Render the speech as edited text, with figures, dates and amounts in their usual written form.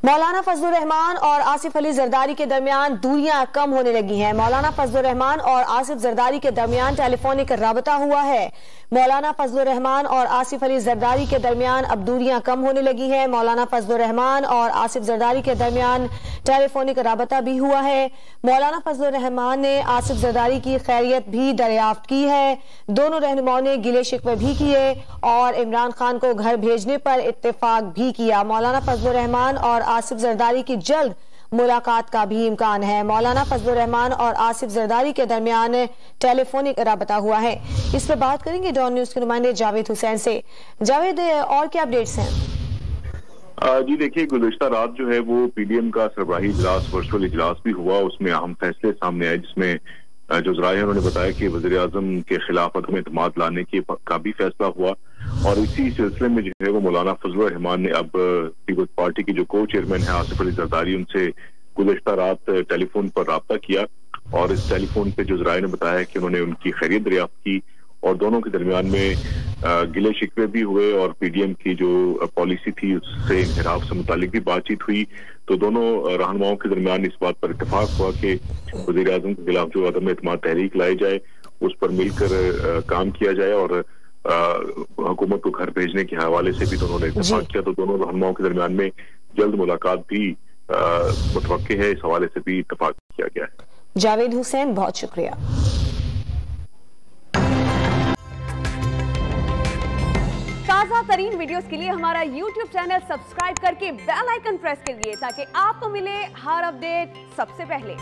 مولانا فضل الرحمان اور آصف علی زرداری کے درمیان دوریاں کم ہونے لگی ہیں۔ مولانا فضل الرحمان اور آصف زرداری کے درمیان ٹیلی فونک رابطہ ہوا ہے۔ مولانا فضل الرحمان اور آصف علی زرداری کے درمیان اب دوریاں کم ہونے لگی ہیں۔ مولانا فضل الرحمان اور آصف زرداری کے درمیان ٹیلی فونک رابطہ بھی ہوا ہے۔ مولانا فضل الرحمان نے آصف زرداری کی خیریت بھی دریافت کی ہے۔ دونوں رہنماؤں نے گلے شکوے بھی کیے اور عمران خان کو گھر بھیجنے پر اتفاق بھی کیا۔ مولانا فضل الرحمان اور آصف زرداری کی جلد ملاقات کا بھی امکان ہے۔ مولانا فضل الرحمان اور آصف زرداری کے درمیان ٹیلی فونک رابطہ ہوا ہے۔ اس پر بات کریں گے ڈان نیوز کے نمائندے جاوید حسین سے۔ جاوید، اور کیا اپڈیٹس ہیں؟ جی دیکھیے، گزشتہ رات جو ہے وہ پی ڈی ایم کا سربراہی اجلاس ورچوئل اجلاس بھی ہوا۔ اس میں اہم فیصلے سامنے آئے، جس میں جو ذرائع انہوں نے بتایا کہ وزیر اعظم کے خلاف عدم اعتماد لانے کا بھی فیصلہ ہوا، اور اسی سلسلے میں جو ہے وہ مولانا فضل الرحمان نے اب پیپلز پارٹی کے جو کو چیئرمین ہیں آصف علی زرداری، ان سے گزشتہ رات ٹیلی فون پر رابطہ کیا، اور اس ٹیلی فون پہ جو ذرائع نے بتایا کہ انہوں نے ان کی خیریت دریافت کی، اور دونوں کے درمیان میں گلے شکوے بھی ہوئے، اور پی ڈی ایم کی جو پالیسی تھی اس سے انحراف سے متعلق بھی بات چیت ہوئی۔ تو دونوں رہنماؤں کے درمیان اس بات پر اتفاق ہوا کہ وزیر اعظم کے خلاف جو عدم اعتماد تحریک لائی جائے اس پر مل کر کام کیا جائے، اور حکومت کو گھر بھیجنے کے حوالے سے بھی دونوں نے اتفاق کیا۔ تو دونوں رہنماؤں کے درمیان میں جلد ملاقات بھی متوقع ہے، اس حوالے سے بھی اتفاق کیا گیا ہے۔ جاوید حسین، بہت شکریہ۔ تازہ ترین ویڈیوز کے لیے ہمارا یوٹیوب چینل سبسکرائب کر کے بیل آئیکن پریس کریے تاکہ آپ کو ملے ہر اپڈیٹ سب سے پہلے۔